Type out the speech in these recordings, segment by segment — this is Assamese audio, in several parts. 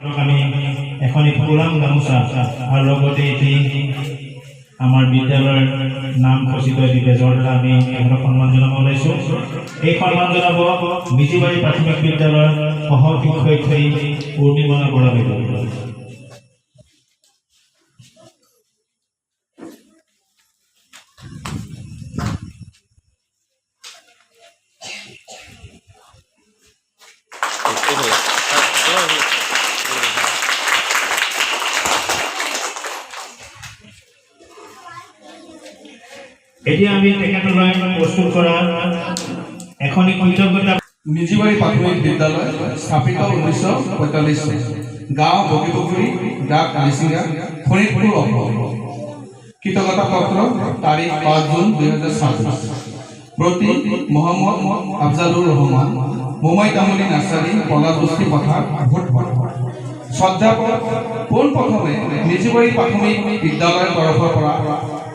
আমি এখন পুৰাম গামোচা আৰ লগতে এটি আমাৰ বিদ্যালয়েৰ নাম ঘোষিত এটি বেজৰ দ্বাৰা আমি এখন সন্মান জনাব ওলাইছোঁ। এই সন্মান জনাব মিজিবাৰী প্ৰাথমিক বিদ্যালয়ৰ সহ শিক্ষয়িত্ৰী পূৰ্ণিমা বৰা বাইদেউ। এতিয়া আমি তেখেতলৈ প্ৰস্তুত কৰা এখনি কৃতজ্ঞতা। মিজিবাৰী প্ৰাথমিক বিদ্যালয় স্থাপিত 1945 গাঁও বগীপুখুৰী ডাক আলিচিঙা শোণিতপুৰ অসম। কৃতজ্ঞতা পত্ৰ তাৰিখ 5 জুন 2026। প্ৰতি মোহাম্মদ আফজালুৰ ৰহমান, মোমাই তামুলী নাৰ্চাৰী, পলাবস্তি পথাৰ, ভোটপাৰ। শ্ৰদ্ধা পোনপ্ৰথমে মিজিবাৰী প্ৰাথমিক বিদ্যালয়ৰ তৰফৰ পৰা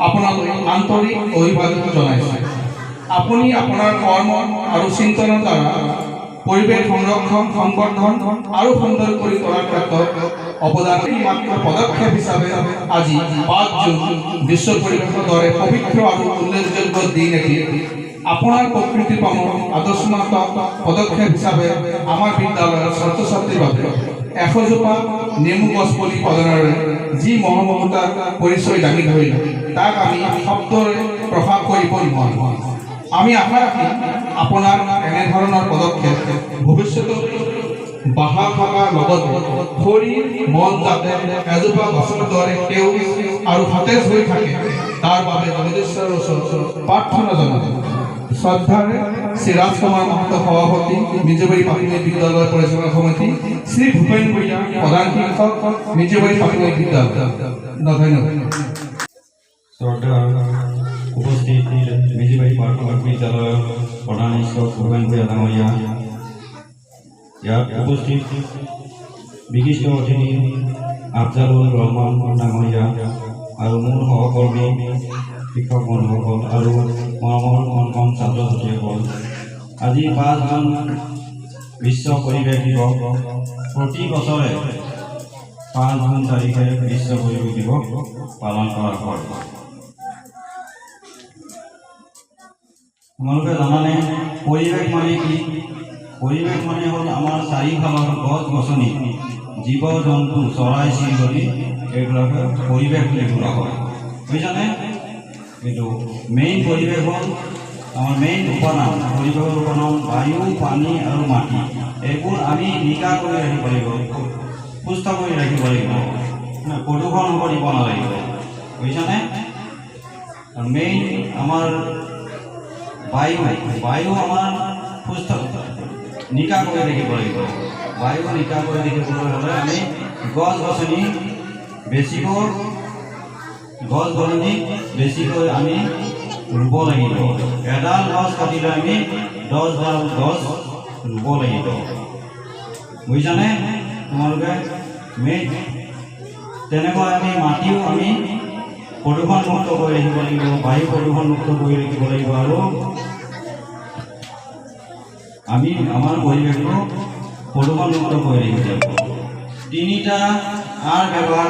আপোনালৈ আন্তৰিক অভিবাদন জনাইছোঁ। আপুনি আপোনাৰ কৰ্ম আৰু চিন্তনৰ দ্বাৰা পৰিৱেশ সংৰক্ষণ, সংবৰ্ধন আৰু সুন্দৰ কৰি তোলাৰ ক্ষেত্ৰত অৱদান মাত্ৰ পদক্ষেপ হিচাপে আজি 5 জুন বিশ্ব পৰিৱেশৰ দৰে পবিত্ৰ আৰু উল্লেখযোগ্য দিন এটি আপোনাৰ প্ৰকৃতি প্ৰেমৰ আদৰ্শনত পদক্ষেপ হিচাপে আমাৰ বিদ্যালয়ৰ ছাত্ৰ ছাত্ৰীৰ বাবে 100 জোপা নেমু গছ পুলি প্ৰদানেৰে যি মহামহতাৰ পৰিচয় দাঙি ধৰিলে তাক আমি শব্দৰে প্ৰকাশ কৰিব নোৱাৰোঁ। আমি আশা ৰাখিম আপোনাৰ এনেধৰণৰ পদক্ষেপ ভৱিষ্যতত বাহা থকাৰ লগতে শৰীৰ মন যাতে এজোপা গছৰ দৰে সেউজ আৰু সতেজ হৈ থাকে তাৰ বাবে জগদীশ্বৰৰ ওচৰত প্ৰাৰ্থনা জনাওঁ। শ্ৰদ্ধাৰে শ্ৰী ৰাজকুমাৰ মাহাতো সভাপতি, মিজিবাৰী প্ৰাথমিক বিদ্যালয় পৰিচালনা সমিতি, শ্ৰী ভূপেন ভূঞা প্ৰধান শিক্ষক, মিজিবাৰী প্ৰাথমিক বিদ্যালয়। ধন্যবাদ। শ্ৰদ্ধা উপস্থিত মিজিবাৰী প্ৰাথমিক বিদ্যালয়ৰ প্ৰধান শিক্ষক ভূপেন ভূঞা ডাঙৰীয়া, ইয়াত উপস্থিত বিশিষ্ট অতিথি আফজালুৰ ৰহমান ডাঙৰীয়া আৰু মোৰ সহকৰ্মী শিক্ষক বন্ধুসকল আৰু মৰমৰ কণ ছাত্ৰ ছাত্ৰীসকল, আজি 5 জুন বিশ্ব পৰিৱেশ দিৱস। প্ৰতি বছৰে 5 জুন তাৰিখে বিশ্ব পৰিৱেশ দিৱস পালন কৰা হয়। তোমালোকে জানানে পৰিৱেশ মানে কি? পৰিৱেশ মানে হ'ল আমাৰ চাৰিওফালৰ গছ গছনি, জীৱ জন্তু, চৰাই চিৰিকটি, এইবিলাকে পৰিৱেশ বুলি কোৱা হয়। বুজিছানে? কিন্তু মেইন পৰিৱেশ হ'ল আমাৰ মেইন উপাদান, পৰিৱেশৰ উপাদান বায়ু, পানী আৰু মাটি। এইবোৰ আমি নিকা কৰি ৰাখিব লাগিব, সুস্থ কৰি ৰাখিব লাগিব, প্ৰদূষণ হ'ব দিব নালাগিব। বুজিছানে? মেইন আমাৰ বায়ু আমাৰ সুস্থ নিকা কৰি ৰাখিব লাগিব। বায়ু নিকা কৰি ৰাখিবলৈ হ'লে আমি গছ গছনি বেছিকৈ আমি ৰুব লাগিব। এডাল গছ কাটিলে আমি 10ডাল গছ ৰুব লাগিব। বুজিছানে? তোমালোকে মেইন তেনেকৈ আমি মাটিও আমি প্ৰদূষণমুক্ত কৰি ৰাখিব লাগিব, বায়ু প্ৰদূষণমুক্ত কৰি ৰাখিব লাগিব, আৰু আমি আমাৰ পৰিৱেশটো প্ৰদূষণমুক্ত কৰি ৰাখিব লাগিব। 3টা আৰ ব্যৱহাৰ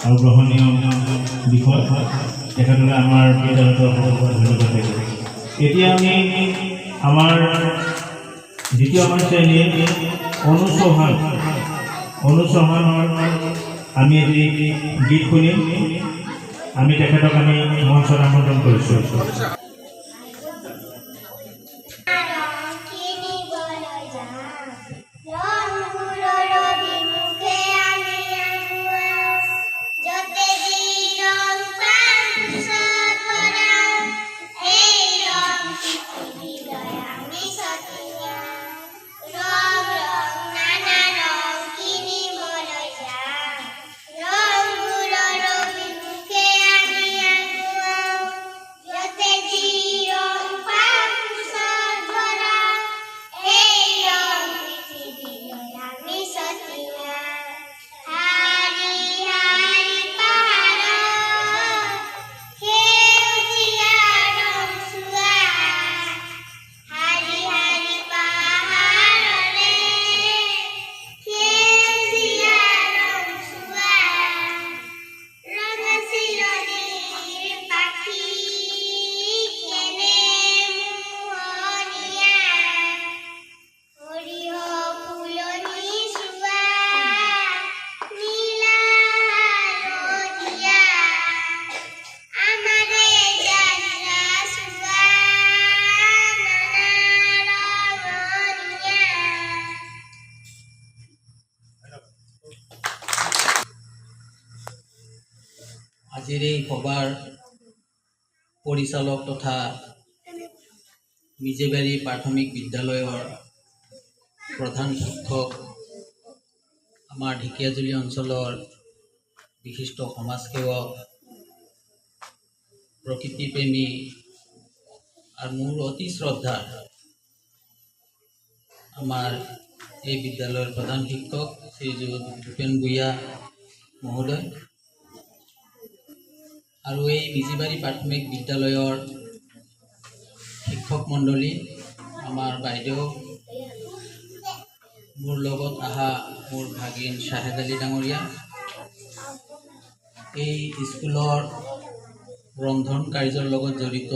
আৰু গ্ৰহণীয় বিষয় তেখেতলোকে আমাৰ বিদ্যালয়ত ধন্যবাদ পাইছোঁ। এতিয়া আমি আমাৰ দ্বিতীয় শ্ৰেণীৰ অনুচৰণৰ আমি এটি গীত শুনিম। আমি তেখেতক আমি মঞ্চত আমন্ত্ৰণ কৰিছোঁ। Yo te আজিৰ এই সভাৰ পৰিচালক তথা মিজেবাৰী প্ৰাথমিক বিদ্যালয়ৰ প্ৰধান শিক্ষক, আমাৰ ঢেকীয়াজুলি অঞ্চলৰ বিশিষ্ট সমাজসেৱক, প্ৰকৃতিপ্ৰেমী আৰু মোৰ অতি শ্ৰদ্ধাৰ আমাৰ এই বিদ্যালয়ৰ প্ৰধান শিক্ষক শ্ৰীযুত ভূপেন ভূঞা মহোদয় আৰু এই মিজিবাৰী প্ৰাথমিক বিদ্যালয়ৰ শিক্ষক মণ্ডলী, আমাৰ বাইদেউ, মোৰ লগত অহা মোৰ ভাগিন শ্বাহেদ আলী ডাঙৰীয়া, এই স্কুলৰ ৰন্ধন কাৰ্যৰ লগত জড়িত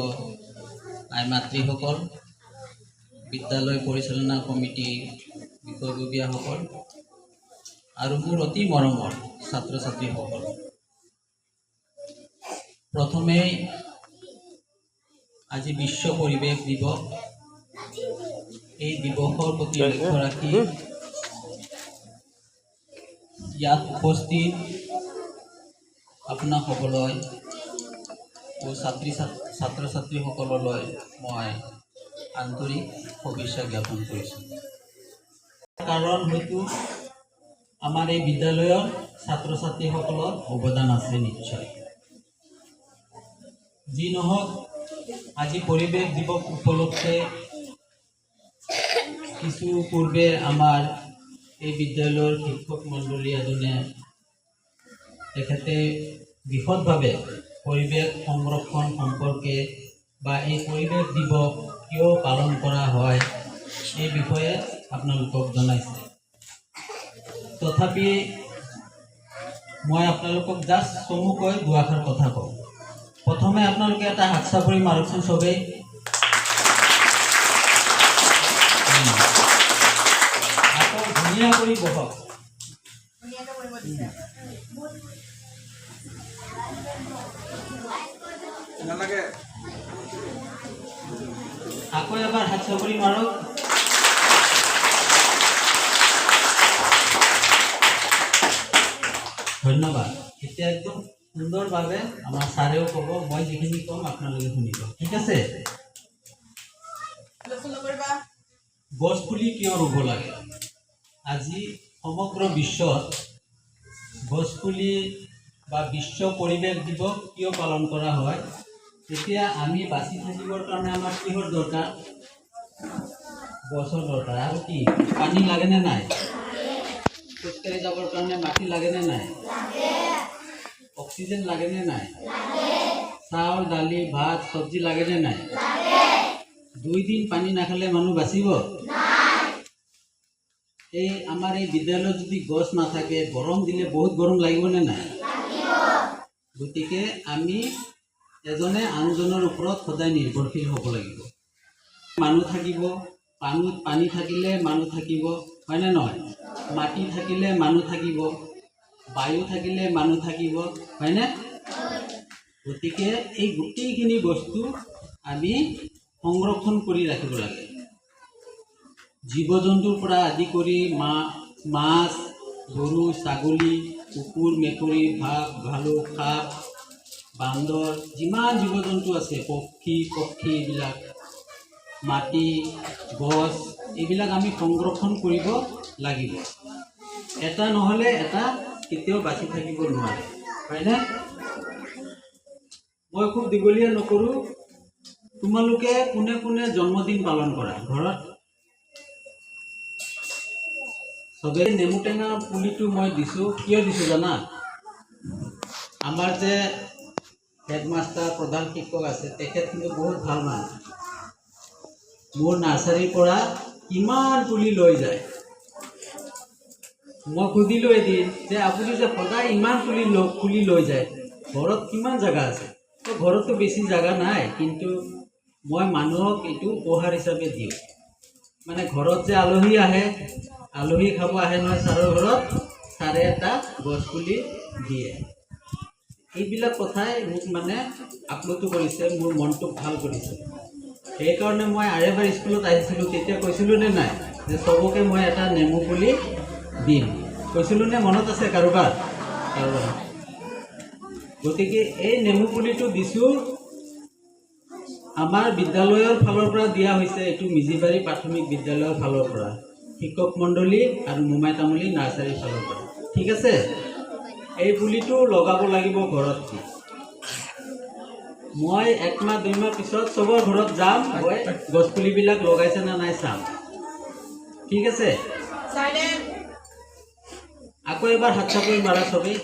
আই মাতৃসকল, বিদ্যালয় পৰিচালনা কমিটিৰ বিষয়ববীয়াসকল আৰু মোৰ অতি মৰমৰ ছাত্ৰ ছাত্ৰীসকল। প্ৰথমেই আজি বিশ্ব পৰিৱেশ দিৱস। এই দিৱসৰ প্ৰতি লক্ষ্য ৰাখি ইয়াত উপস্থিত আপোনাক সকললৈ ও ছাত্ৰ ছাত্ৰীসকললৈ মই আন্তৰিক শুভেচ্ছা জ্ঞাপন কৰিছোঁ। কাৰণ হয়তো আমাৰ এই বিদ্যালয়ৰ ছাত্ৰ ছাত্ৰীসকলৰ অৱদান আছে নিশ্চয়। যি নহওক, আজি পৰিৱেশ দিৱস উপলক্ষে কিছু পূৰ্বে আমাৰ এই বিদ্যালয়ৰ শিক্ষক মণ্ডলী এজনে তেখেতে বিশদভাৱে পৰিৱেশ সংৰক্ষণ সম্পৰ্কে বা এই পৰিৱেশ দিৱস কিয় পালন কৰা হয় এই বিষয়ে আপোনালোকক জনাইছে। তথাপি মই আপোনালোকক জাষ্ট চমুকৈ দুআষাৰ কথা কওঁ। প্ৰথমে আপোনালোকে এটা হাত চাপৰি মাৰকচোন চবেই। আকৌ ধুনীয়া কৰি বহক। আকৌ এবাৰ হাত চাপৰি মাৰক। ধন্যবাদ। এতিয়া একদম সুন্দৰভাৱে আমাৰ ছাৰেও ক'ব, মই যিখিনি ক'ম আপোনালোকে শুনিব, ঠিক আছে? গছ পুলি কিয় ৰুব লাগে? আজি সমগ্ৰ বিশ্বত গছ পুলি বা বিশ্ব পৰিৱেশ দিৱস কিয় পালন কৰা হয়? এতিয়া আমি বাচি থাকিবৰ কাৰণে আমাৰ কিহৰ দৰকাৰ? গছৰ দৰকাৰ। আৰু কি? পানী লাগেনে নাই? খোজকাঢ়ি যাবৰ কাৰণে মাটি লাগেনে নাই? অক্সিজেন লাগেনে নাই? চাউল, দালি, ভাত, চব্জি লাগেনে নাই? 2 দিন পানী নাখালে মানুহ বাচিব? এই আমাৰ এই বিদ্যালয়ত যদি গছ নাথাকে, গৰম দিলে বহুত গৰম লাগিবনে নাই? গতিকে আমি এজনে আনজনৰ ওপৰত সদায় নিৰ্ভৰশীল হ'ব লাগিব। মানুহ থাকিব, পানী থাকিলে মানুহ থাকিব, হয়নে নহয়? মাটি থাকিলে মানুহ থাকিব, বায়ু থাকিলে মানুহ থাকিব, হয়নে? গতিকে এই গোটেইখিনি বস্তু আমি সংৰক্ষণ কৰি ৰাখিব লাগে। জীৱ জন্তুৰ পৰা আদি কৰি মাছ, গৰু, ছাগলী, কুকুৰ, মেকুৰী, বাঘ, ভালুক, সাপ, বান্দৰ, যিমান জীৱ জন্তু আছে, পক্ষী এইবিলাক, মাটি, গছ, এইবিলাক আমি সংৰক্ষণ কৰিব লাগিব। এটা নহ'লে এটা কেতিয়াও বাচি থাকিব নোৱাৰে, হয়নে? মই খুব দীঘলীয়া নকৰোঁ। তোমালোকে কোনে কোনে জন্মদিন পালন কৰা ঘৰত? চবে নেমু টেঙা পুলিটো মই দিছোঁ। কিয় দিছোঁ জানা? আমাৰ যে হেডমাষ্টাৰ প্ৰধান শিক্ষক আছে, তেখেত কিন্তু বহুত ভাল মানুহ। মোৰ নাৰ্চাৰীৰ পৰা কিমান পুলি লৈ যায়। মই সুধিলোঁ এদিন যে আপুনি যে সদায় ইমান পুলি লৈ যায়, ঘৰত কিমান জেগা আছে? তো ঘৰততো বেছি জেগা নাই, কিন্তু মই মানুহক এইটো উপহাৰ হিচাপে দিওঁ। মানে ঘৰত যে আলহী আহে, আলহী খাব আহে নহয় ছাৰৰ ঘৰত, ছাৰে এটা গছ পুলি দিয়ে। এইবিলাক কথাই মোক মানে আপ্লুত কৰিছে, মোৰ মনটোক ভাল কৰিছে। সেইকাৰণে মই আৰু এবাৰ স্কুলত আহিছিলোঁ, তেতিয়া কৈছিলোঁ নে নাই যে চবকে মই এটা নেমু পুলি দিম? কৈছিলোঁ নে? মনত আছে কাৰোবাৰ? গতিকে এই নেমু পুলিটো দিছোঁ আমাৰ বিদ্যালয়ৰ ফালৰ পৰা দিয়া হৈছে। এইটো মিজিবাৰী প্ৰাথমিক বিদ্যালয়ৰ ফালৰ পৰা, শিক্ষক মণ্ডলী আৰু মোমাই তামুলী নাৰ্চাৰীৰ ফালৰ পৰা। ঠিক আছে, এই পুলিটো লগাব লাগিব ঘৰত। মই 1 মাহ 2 মাহ পিছত চবৰ ঘৰত যাম, গৈ গছপুলিবিলাক লগাইছে নে নাই চাম। ঠিক আছে, আকৌ এবাৰ হাত চাপৰি মাৰা চবেই।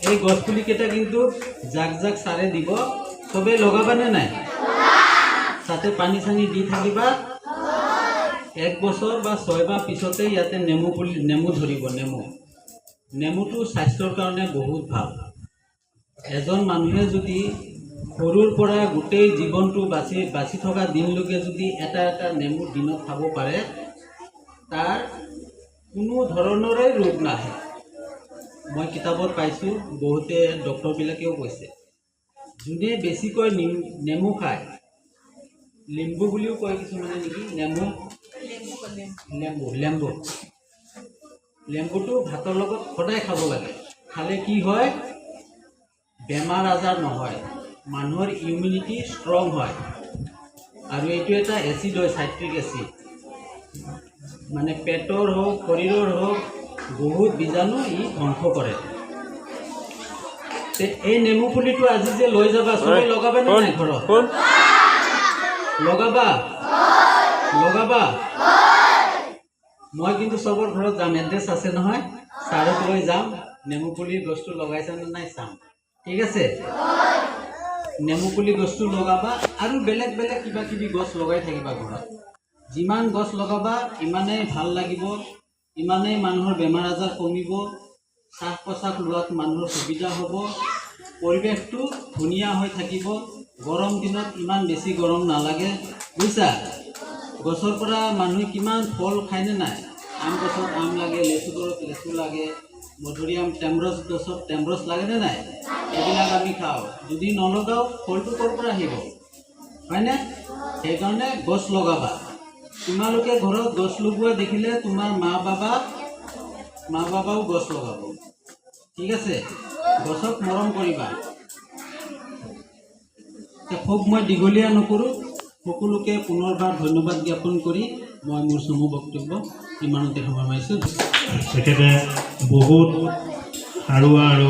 এই গছপুলিকেইটা কিন্তু জাক জাক চাৰে দিব, চবেই লগাবানে নাই? তাতে পানী চানী দি থাকিবা। 1 বছৰ বা 6 মাহ পিছতে ইয়াতে নেমু ধৰিব। নেমুটো স্বাস্থ্যৰ কাৰণে বহুত ভাল। এজন মানুহে যদি সৰুৰ পৰা গোটেই জীৱনটো বাচি থকা দিনলৈকে যদি এটা নেমু দিনত খাব পাৰে, তাৰ কোনো ধৰণৰে ৰোগ নাহে। মই কিতাপত পাইছোঁ, বহুতে ডক্টৰবিলাকেও কৈছে। যোনে বেছিকৈ নেমু খায়, লিম্বু বুলিও কয় কিছুমানে নেকি, লেম্বুটো ভাতৰ লগত সদায় খাব লাগে। খালে কি হয়, বেমাৰ আজাৰ নহয়, মানুহৰ ইমিউনিটি ষ্ট্ৰং হয়। আৰু এইটো এটা এচিড হয়, চাইট্ৰিক এচিড, মানে পেটৰ হওক শৰীৰৰ হওক বহুত বীজাণু ই ধ্বংস কৰে। এই নেমু পুলিটো আজি যে লৈ যাবা, চবেই লগাবা নে নাই ঘৰত? লগাবা? মই কিন্তু চবৰ ঘৰত যাম, এড্ৰেছ আছে নহয়, ছাৰক লৈ যাম, নেমু পুলিৰ গছটো লগাইছে নে নাই চাম। ঠিক আছে, নেমু পুলি গছটো লগাবা আৰু বেলেগ কিবা কিবি গছ লগাই থাকিবা ঘৰত। যিমান গছ লগাবা ইমানেই ভাল লাগিব, ইমানেই মানুহৰ বেমাৰ আজাৰ কমিব, শ্বাস প্ৰশ্বাস লোৱাত মানুহৰ সুবিধা হ'ব, পৰিৱেশটো ধুনীয়া হৈ থাকিব। গৰম দিনত ইমান বেছি গৰম নালাগে, বুজিছা? গছৰ পৰা মানুহে কিমান ফল খায়নে নাই? আম গছত আম লাগে, লেচু গছত লেচু লাগে, মধুৰিআম টেমৰছ গছত টেমৰছ লাগেনে নাই? এইবিলাক আমি খাওঁ। যদি নলগাওঁ ফলটো ক'ৰ পৰা আহিব, হয়নে? সেইকাৰণে গছ লগাবা। তোমালোকে ঘৰত গছ লগোৱা দেখিলে তোমাৰ মা বাবাও গছ লগাব। ঠিক আছে, গছক মৰম কৰিবা। খুব মই দীঘলীয়া নকৰোঁ, সকলোকে পুনৰবাৰ ধন্যবাদ জ্ঞাপন কৰি মই মোৰ চমু বক্তব্য ইমানতে সামৰিছোঁ। তেখেতে বহুত সাৰুৱা আৰু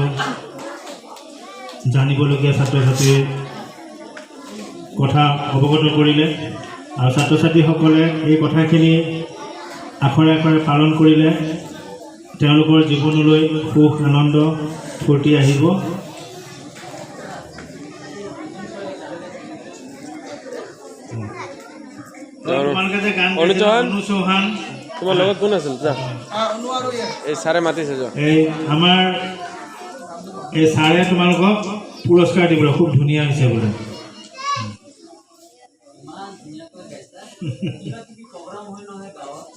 জানিবলগীয়া ছাত্ৰ ছাত্ৰীৰ কথা অৱগত কৰিলে, আৰু ছাত্ৰ ছাত্ৰীসকলে এই কথাখিনি আখৰে আখৰে পালন কৰিলে তেওঁলোকৰ জীৱনলৈ সুখ আনন্দ ফূৰ্তি আহিব। তোমালোকে যে গান অনু চৌহান, তোমাৰ লগত কোন আছিল? এই ছাৰে মাতিছে যোৱা। এই আমাৰ এই ছাৰে তোমালোকক পুৰস্কাৰ দিবলৈ, খুব ধুনীয়া হৈছে বোলে। ইমান ধুনীয়াকৈ গাইছা। কিবা কিবি প্ৰগ্ৰাম হয় নহয় গাঁৱত,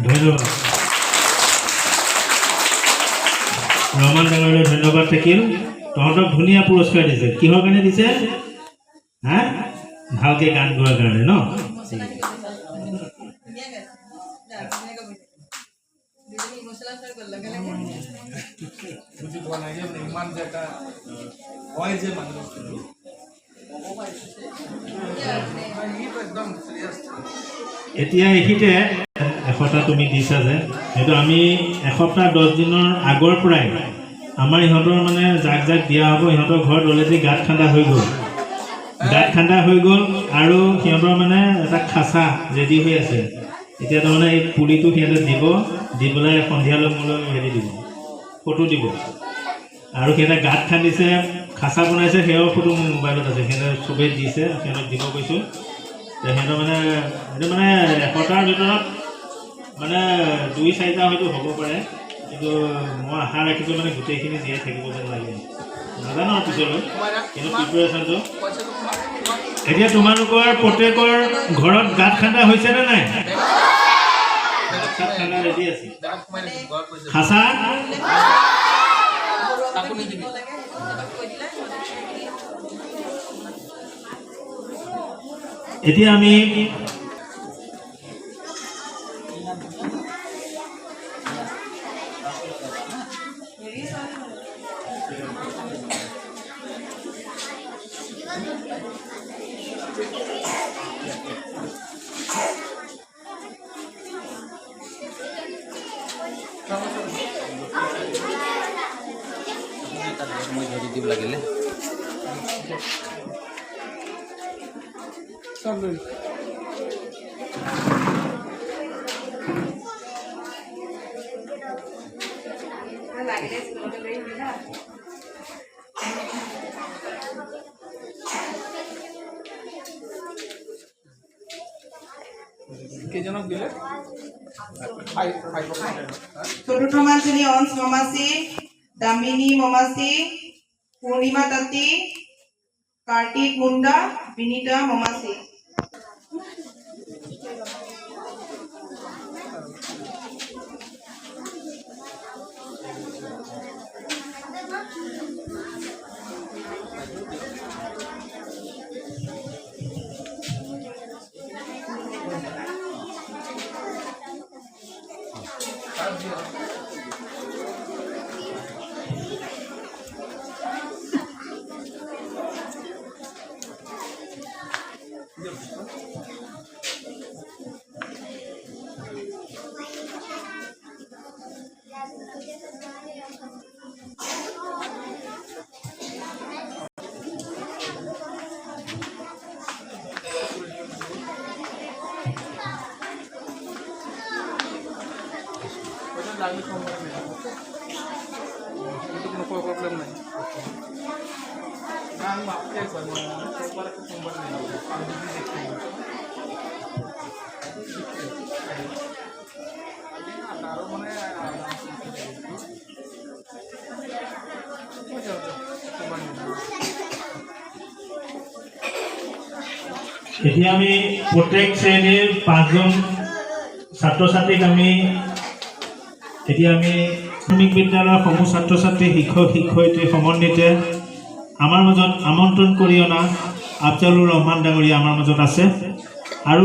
ধন্যবাদ ৰহমান ডাঙৰীয়ালৈ ধন্যবাদ থাকিল। তহঁতক ধুনীয়া পুৰস্কাৰ দিছে। কিহৰ কাৰণে দিছে? হা, ভালকে গান গোৱাৰ কাৰণে ন? এতিয়া এইখিতে 100টা তুমি দিছা যে, সেইটো আমি এসপ্তাহ 10 দিনৰ আগৰ পৰাই আমাৰ ইহঁতৰ মানে জাক দিয়া হ'ব। ইহঁতৰ ঘৰত অলৰেডি গাঁত খান্দা হৈ গ'ল, আৰু সিহঁতৰ মানে এটা খাচা ৰেডি হৈ আছে। এতিয়া তাৰমানে এই পুলিটো সিহঁতে দি পেলাই সন্ধিয়ালৈ মোলৈ হেৰি দিব, ফটো দিব। আৰু সিহঁতে গাঁত খান্দিছে, খাচা বনাইছে, সেইয়াও ফটো মোৰ মোবাইলত আছে। সিহঁতে চবেই দিছে, সিহঁতক দিব কৈছোঁ। সিহঁতৰ মানে এইটো মানে 100টাৰ ভিতৰত মানে 2-4টা হয়তো হ'ব পাৰে। কিন্তু মই আশা ৰাখিছোঁ মানে গোটেইখিনি জীয়াই থাকিব যেন লাগে নাজানো আৰু পিছলৈ কিন্তু প্ৰিপেৰেশ্যনটো এতিয়া তোমালোকৰ প্ৰত্যেকৰ ঘৰত গাঁত খান্দা হৈছেনে নাই গাঁত খান্দা ৰেডি আছে খাচা এতিয়া আমি লাগিলে কেইজনক দিলে চতুৰ্থ মানজনী অঞ্চ মমাচি দামিনী মমাচি পূৰ্ণিমা তাঁতী কাৰ্তিক মুণ্ডা বিনীতা মমাচি प्रॉब्लम नाही मागच्या सोमवार এতিয়া আমি প্ৰত্যেক শ্ৰেণীৰ 5জন ছাত্ৰ ছাত্ৰীক আমি এতিয়া আমি প্ৰাথমিক বিদ্যালয়ৰ সমূহ ছাত্ৰ ছাত্ৰী শিক্ষক শিক্ষয়িত্ৰী সমন্বিতে আমাৰ মাজত আমন্ত্ৰণ কৰি অনা আফজালুৰ ৰহমান ডাঙৰীয়া আমাৰ মাজত আছে আৰু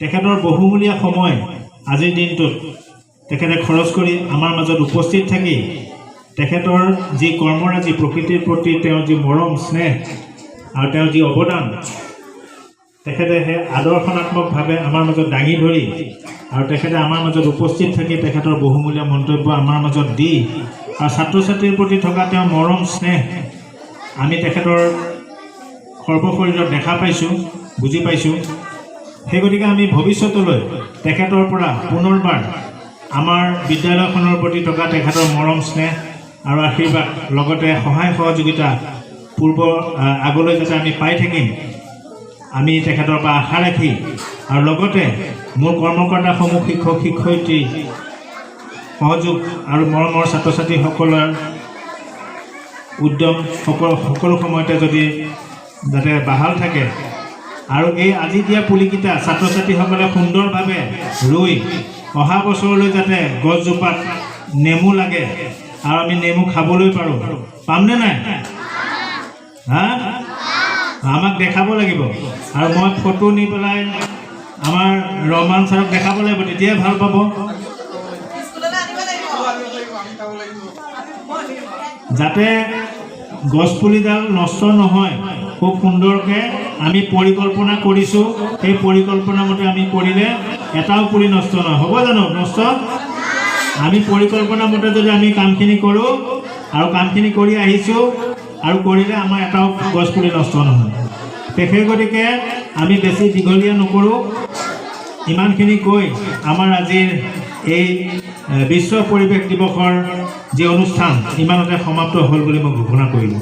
তেখেতৰ বহুমূলীয়া সময় আজিৰ দিনটোত তেখেতে খৰচ কৰি আমাৰ মাজত উপস্থিত থাকি তেখেতৰ যি কৰ্মৰাজি প্ৰকৃতিৰ প্ৰতি তেওঁৰ যি মৰম স্নেহ আৰু তেওঁৰ যি অৱদান তেখেতে সেই আদৰ্শনাত্মকভাৱে আমাৰ মাজত দাঙি ধৰি আৰু তেখেতে আমাৰ মাজত উপস্থিত থাকি তেখেতৰ বহুমূলীয়া মন্তব্য আমাৰ মাজত দি আৰু ছাত্ৰ ছাত্ৰীৰ প্ৰতি থকা তেওঁৰ মৰম স্নেহ আমি তেখেতৰ সৰ্বশৰীৰত দেখা পাইছোঁ বুজি পাইছোঁ সেই গতিকে আমি ভৱিষ্যতলৈ তেখেতৰ পৰা পুনৰবাৰ আমাৰ বিদ্যালয়খনৰ প্ৰতি থকা তেখেতৰ মৰম স্নেহ আৰু আশীৰ্বাদ লগতে সহায় সহযোগিতা আগলৈ যাতে আমি পাই থাকিম আমি তেখেতৰ পৰা আশা ৰাখি আৰু লগতে মোৰ কৰ্মকৰ্তাসমূহ শিক্ষক শিক্ষয়িত্ৰী সহযোগ আৰু মৰমৰ ছাত্ৰ ছাত্ৰীসকলৰ উদ্যম সকলো সময়তে যদি যাতে বাহাল থাকে আৰু এই আজি দিয়া পুলিকেইটা ছাত্ৰ ছাত্ৰীসকলে সুন্দৰভাৱে ৰুই অহা বছৰলৈ যাতে গছজোপাত নেমু লাগে আৰু আমি নেমু খাবলৈ পাৰোঁ পামনে নাই হা আমাক দেখাব লাগিব আৰু মই ফটো নি পেলাই আমাৰ ৰহমান ছাৰক দেখাব লাগিব তেতিয়াই ভাল পাব যাতে গছপুলিডাল নষ্ট নহয় খুব সুন্দৰকৈ আমি পৰিকল্পনা কৰিছোঁ সেই পৰিকল্পনা মতে আমি কৰিলে এটাও পুলি নষ্ট নহয় হ'ব জানো নষ্ট আমি পৰিকল্পনা মতে যদি আমি কামখিনি কৰোঁ আৰু কামখিনি কৰি আহিছোঁ আৰু কৰিলে আমাৰ এটাও গছপুলি নষ্ট নহয় সেই গতিকে আমি বেছি দীঘলীয়া নকৰোঁ ইমানখিনি কৈ আমাৰ আজিৰ এই বিশ্ব পৰিৱেশ দিৱসৰ যি অনুষ্ঠান ইমানতে সমাপ্ত হ'ল বুলি মই ঘোষণা কৰিলোঁ